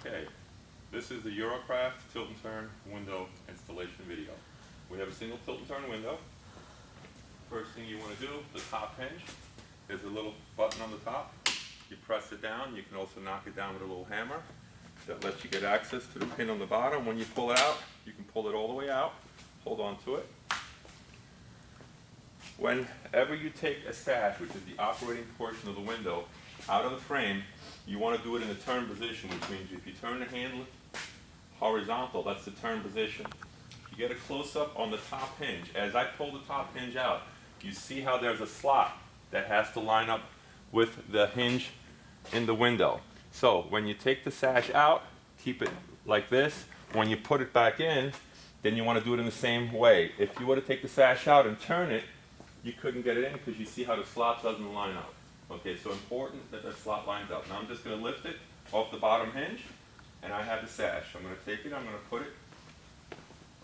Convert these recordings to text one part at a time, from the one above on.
Okay, this is the Eurocraft tilt and turn window installation video. We have a single tilt and turn window. First thing you want to do, the top hinge, there's a little button on the top. You press it down. You can also knock it down with a little hammer. That lets you get access to the pin on the bottom. When you pull it out, you can pull it all the way out. Hold on to it. Whenever you take a sash, which is the operating portion of the window, out of the frame, you want to do it in a turn position, which means if you turn the handle horizontal, that's the turn position. You get a close-up on the top hinge. As I pull the top hinge out, you see how there's a slot that has to line up with the hinge in the window. So when you take the sash out, keep it like this. When you put it back in, then you want to do it in the same way. If you were to take the sash out and turn it, you couldn't get it in because you see how the slot doesn't line up. Okay, so important that the slot lines up. Now I'm just going to lift it off the bottom hinge, and I have the sash. I'm going to take it, I'm going to put it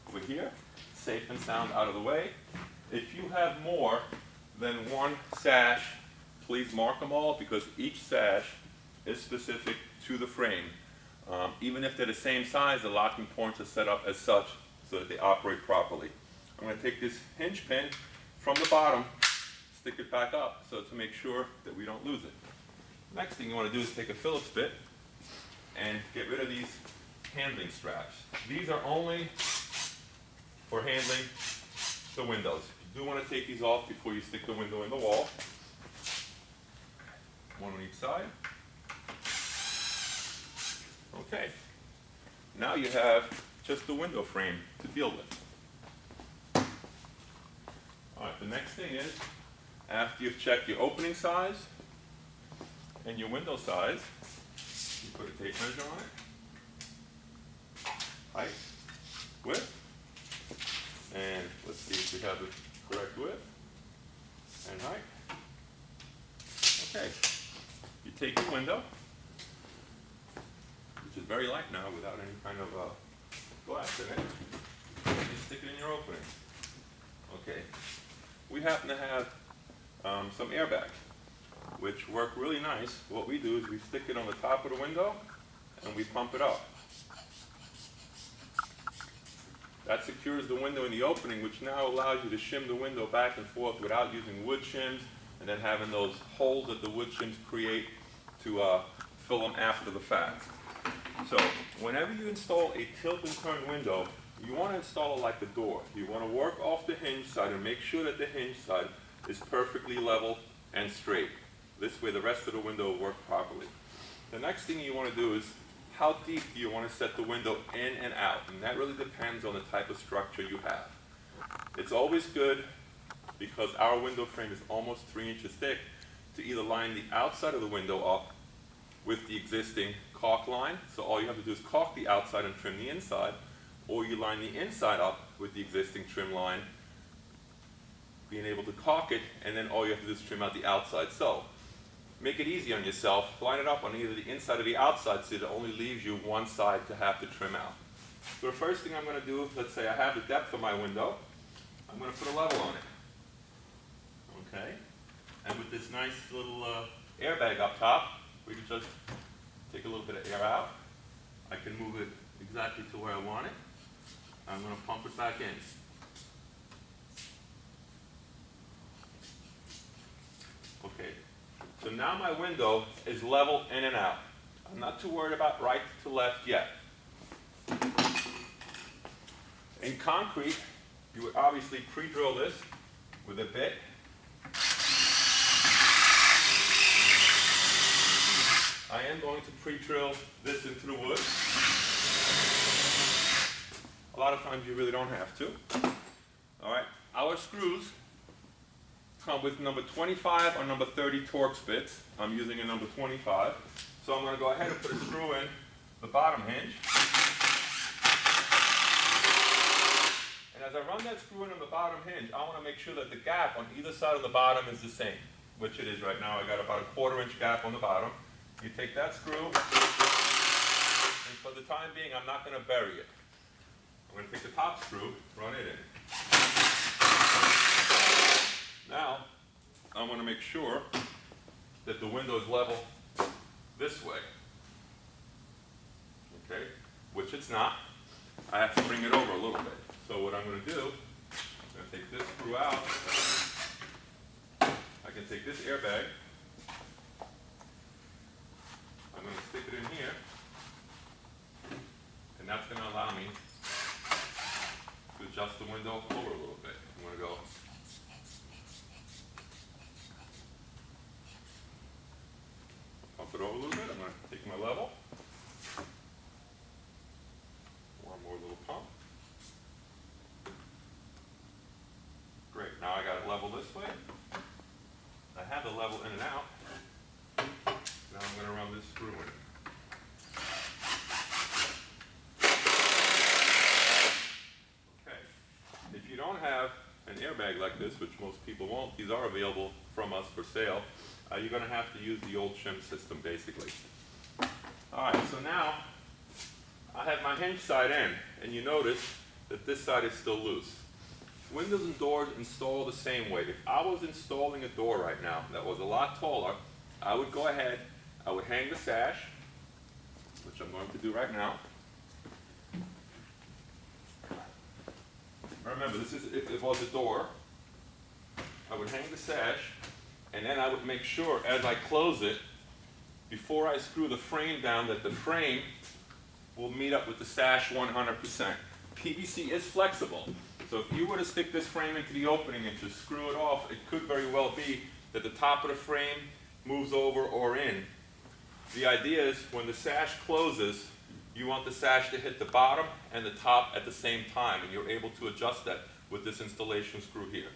over here, safe and sound out of the way. If you have more than one sash, please mark them all because each sash is specific to the frame. Even if they're the same size, the locking points are set up as such so that they operate properly. I'm going to take this hinge pin from the bottom, stick it back up so to make sure that we don't lose it. Next thing you want to do is take a Phillips bit and get rid of these handling straps. These are only for handling the windows. You do want to take these off before you stick the window in the wall. One on each side. Okay. Now you have just the window frame to deal with. Alright, the next thing is, after you've checked your opening size and your window size, you put a tape measure on it. Height, width, and let's see if we have the correct width and height. Okay, you take your window, which is very light now without any kind of glass in it, and you stick it in your opening. Okay, we happen to have some airbags, which work really nice. What we do is we stick it on the top of the window and we pump it up. That secures the window in the opening, which now allows you to shim the window back and forth without using wood shims and then having those holes that the wood shims create to fill them after the fact. So whenever you install a tilt and turn window, you want to install it like the door. You want to work off the hinge side and make sure that the hinge side is perfectly level and straight. This way the rest of the window will work properly. The next thing you want to do is, how deep do you want to set the window in and out? And that really depends on the type of structure you have. It's always good, because our window frame is almost 3 inches thick, to either line the outside of the window up with the existing caulk line. So all you have to do is caulk the outside and trim the inside, or you line the inside up with the existing trim line, being able to caulk it, and then all you have to do is trim out the outside. So make it easy on yourself. Line it up on either the inside or the outside so it only leaves you one side to have to trim out. So the first thing I'm going to do, let's say I have the depth of my window, I'm going to put a level on it. Okay? And with this nice little airbag up top, we can just take a little bit of air out. I can move it exactly to where I want it. I'm going to pump it back in. Okay, so now my window is level in and out. I'm not too worried about right to left yet. In concrete, you would obviously pre-drill this with a bit. I am going to pre-drill this into the wood. A lot of times you really don't have to. All right, our screws come with number 25 or number 30 Torx bits. I'm using a number 25. So I'm going to go ahead and put a screw in the bottom hinge. And as I run that screw in on the bottom hinge, I want to make sure that the gap on either side of the bottom is the same, which it is right now. I got about a 1/4 inch gap on the bottom. You take that screw, and for the time being, I'm not going to bury it. I'm going to take the top screw, run it in. Now, I want to make sure that the window is level this way. okay, which it's not, I have to bring it over a little bit. So what I'm going to do, I'm going to take this screw out. I can take this airbag, I'm going to stick it in here, and that's going to allow me to adjust the window over a little bit. I'm going to go pump it over a little bit. I'm going to take my level. One more little pump. Great. Now I got it level this way. I have the level in and out. Now I'm going to run this screw in. Okay. If you don't have an airbag like this, which most people won't, these are available from us for sale. You're going to have to use the old shim system, basically. All right, so now I have my hinge side in, and you notice that this side is still loose. Windows and doors install the same way. If I was installing a door right now that was a lot taller, I would go ahead, I would hang the sash, which I'm going to do right now. Remember, this is if it was a door. I would hang the sash, and then I would make sure as I close it, before I screw the frame down, that the frame will meet up with the sash 100%. PVC is flexible, so if you were to stick this frame into the opening and to screw it off, it could very well be that the top of the frame moves over or in. The idea is when the sash closes, you want the sash to hit the bottom and the top at the same time, and you're able to adjust that with this installation screw here.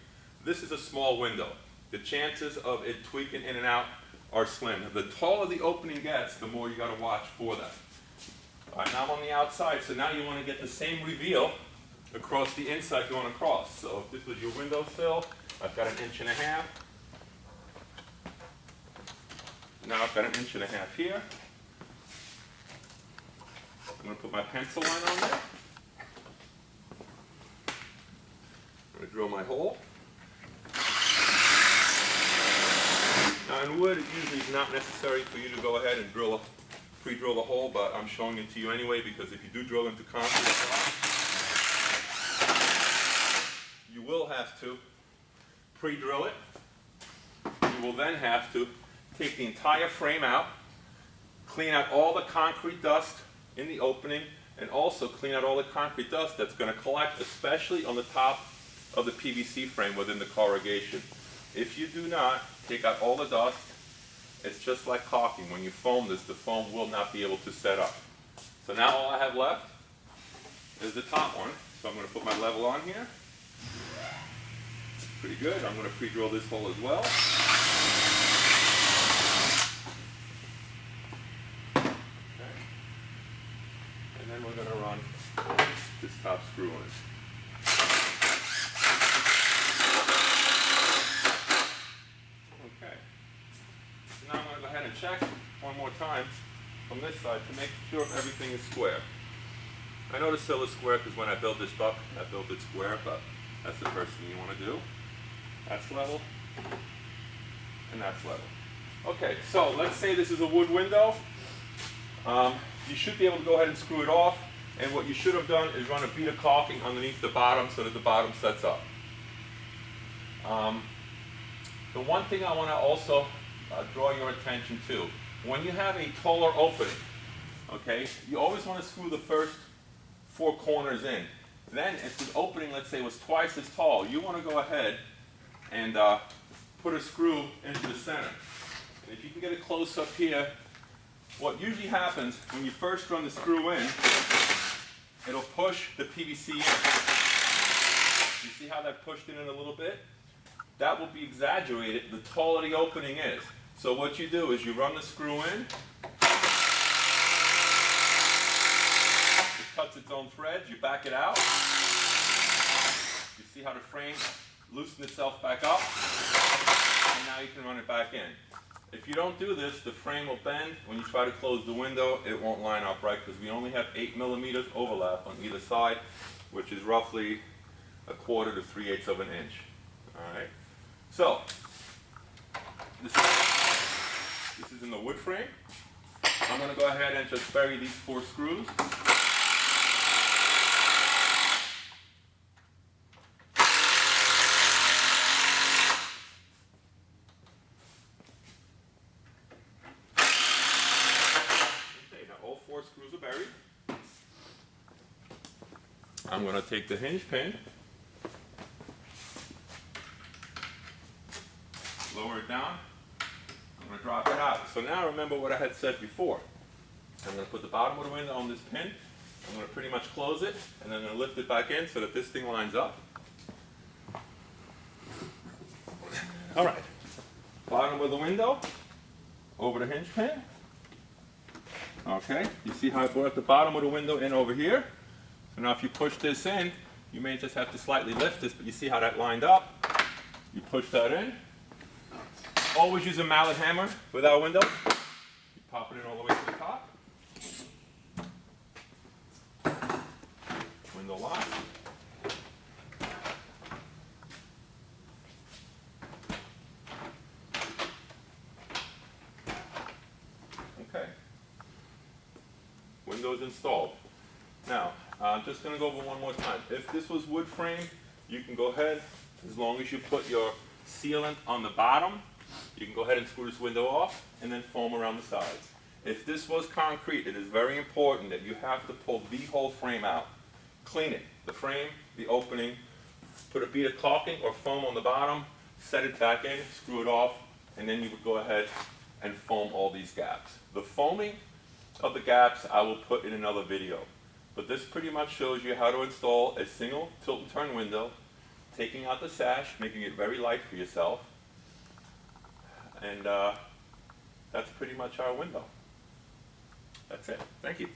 This is a small window. The chances of it tweaking in and out are slim. The taller the opening gets, the more you got to watch for that. All right, now I'm on the outside, so now you want to get the same reveal across the inside going across. So if this was your windowsill, I've got 1.5 inches. Now I've got 1.5 inches here. I'm going to put my pencil line on there. I'm going to drill my hole. Now in wood, it usually is not necessary for you to go ahead and pre-drill the hole, but I'm showing it to you anyway because if you do drill into concrete, you will have to pre-drill it. You will then have to take the entire frame out, clean out all the concrete dust in the opening, and also clean out all the concrete dust that's going to collect, especially on the top of the PVC frame within the corrugation. If you do not take out all the dust, it's just like caulking. When you foam this, the foam will not be able to set up. So now all I have left is the top one. So I'm going to put my level on here. Pretty good. I'm going to pre-drill this hole as well. Okay. And then we're going to run this top screw in. And check one more time from this side to make sure everything is square. I know the sill is square because when I built this up, I built it square, but that's the first thing you want to do. That's level, and that's level. Okay, so let's say this is a wood window. You should be able to go ahead and screw it off, and what you should have done is run a bead of caulking underneath the bottom so that the bottom sets up. The one thing I want to also draw your attention to, when you have a taller opening, okay, you always want to screw the first 4 corners in. Then if the opening, let's say, was twice as tall, you want to go ahead and put a screw into the center. And if you can get it close up here, what usually happens when you first run the screw in, it'll push the PVC in. You see how that pushed it in a little bit? That will be exaggerated the taller the opening is. So what you do is you run the screw in, it cuts its own threads, you back it out, you see how the frame loosened itself back up, and now you can run it back in. If you don't do this, the frame will bend. When you try to close the window, it won't line up right because we only have 8 millimeters overlap on either side, which is roughly 1/4 to 3/8 of an inch. All right. So this is in the wood frame. I'm going to go ahead and just bury these 4 screws. Okay, now all 4 screws are buried. I'm going to take the hinge pin, lower it down, I'm going to drop it out. So now remember what I had said before. I'm going to put the bottom of the window on this pin, I'm going to pretty much close it, and then I'm going to lift it back in so that this thing lines up. Alright, bottom of the window, over the hinge pin. Okay, you see how I brought the bottom of the window in over here? So now if you push this in, you may just have to slightly lift this, but you see how that lined up? You push that in. Always use a mallet hammer with our window. You pop it in all the way to the top. Window lock. Okay. Windows installed. Now, I'm just going to go over one more time. If this was wood frame, you can go ahead, as long as you put your sealant on the bottom, you can go ahead and screw this window off and then foam around the sides. If this was concrete, it is very important that you have to pull the whole frame out. Clean it, the frame, the opening, put a bead of caulking or foam on the bottom, set it back in, screw it off, and then you would go ahead and foam all these gaps. The foaming of the gaps I will put in another video. But this pretty much shows you how to install a single tilt and turn window, taking out the sash, making it very light for yourself, and that's pretty much our window. That's it. Thank you.